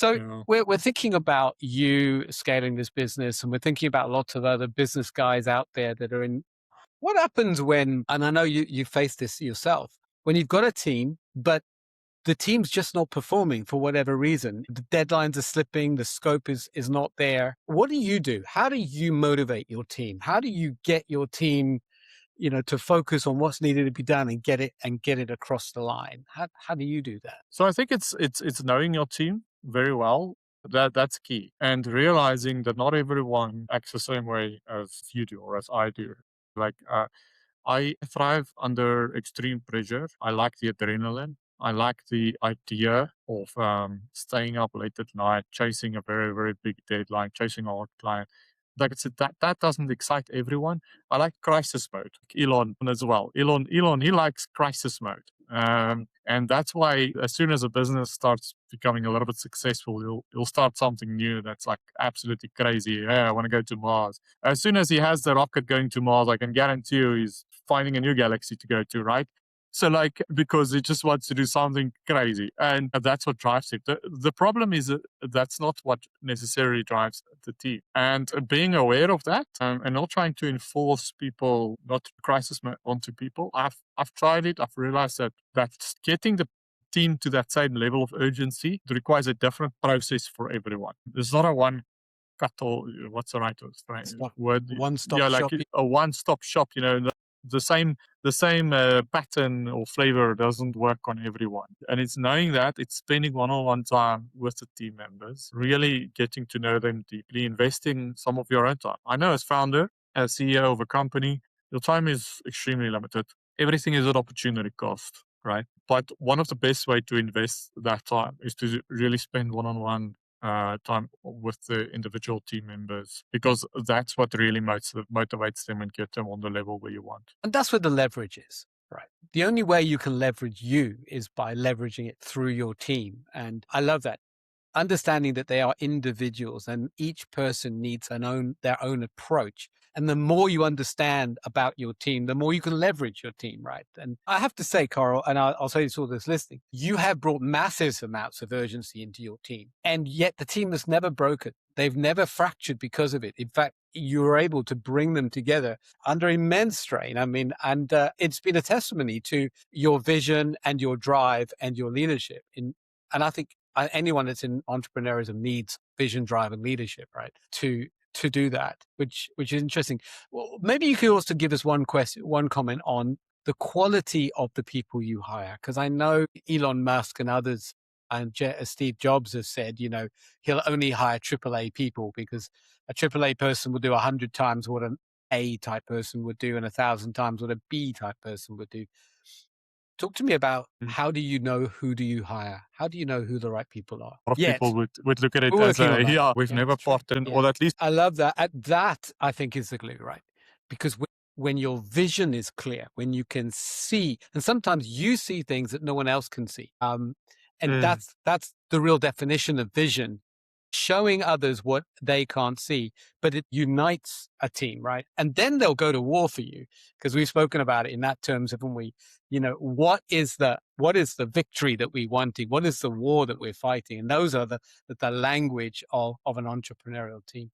So Yeah. we're thinking about you scaling this business, and we're thinking about lots of other business guys out there that are in. What happens when, and I know you face this yourself, when you've got a team, but the team's just not performing for whatever reason. The deadlines are slipping, the scope is not there. What do you do? How do you motivate your team? How do you get your team, to focus on what's needed to be done and get it across the line? How do you do that? So I think it's knowing your team very well. That's key. And realizing that not everyone acts the same way as you do or as I do. Like I thrive under extreme pressure. I like the adrenaline. I like the idea of staying up late at night, chasing a very, very big deadline, chasing a hard client. Like I said, that doesn't excite everyone. I like crisis mode. Elon as well. Elon, he likes crisis mode. And that's why as soon as a business starts becoming a little bit successful, he'll start something new that's like absolutely crazy. Yeah, I want to go to Mars. As soon as he has the rocket going to Mars, I can guarantee you he's finding a new galaxy to go to, right? So, like, because he just wants to do something crazy. And that's what drives him. The problem is that that's not what necessarily drives the team. And being aware of that and not trying to enforce people, not crisis onto people. I've tried it. I've realized that getting the team to that same level of urgency requires a different process for everyone. There's not a one cut or what's the right Stop. word? One-stop Yeah, like shopping. a one-stop shop. The same pattern or flavor doesn't work on everyone, and it's knowing that it's spending one-on-one time with the team members, really getting to know them deeply, investing some of your own time. I know as founder, as CEO of a company, your time is extremely limited. Everything is an opportunity cost, right? But one of the best way to invest that time is to really spend one-on-one time with the individual team members, because that's what really motivates them and get them on the level where you want. And that's where the leverage is, right? The only way you can leverage you is by leveraging it through your team. And I love that. Understanding that they are individuals and each person needs their own approach. And the more you understand about your team, the more you can leverage your team, right? And I have to say, Carl, and I'll say this all this listening, you have brought massive amounts of urgency into your team. And yet the team has never broken. They've never fractured because of it. In fact, you were able to bring them together under immense strain. I mean, and it's been a testimony to your vision and your drive and your leadership. And I think anyone that's in entrepreneurship needs vision, drive, and leadership, right? To do that, which is interesting. Well, maybe you could also give us one comment on the quality of the people you hire, because I know Elon Musk and others and Steve Jobs have said, he'll only hire AAA people because a AAA person will do 100 times what an A type person would do and 1,000 times what a B type person would do. Talk to me about Mm. how do you know who do you hire? How do you know who the right people are? A lot of people Yet, would look at it we're as working on a, that. yeah, we've Yeah, never that's true. partnered, Yeah. or at least. I love that. That, I think, is the glue, right? Because when your vision is clear, when you can see, and sometimes you see things that no one else can see. And Mm. that's the real definition of vision, showing others what they can't see, but it unites a team, right? And then they'll go to war for you, because we've spoken about it in that terms, haven't we? What is the victory that we wanting? What is the war that we're fighting? And those are the language of an entrepreneurial team.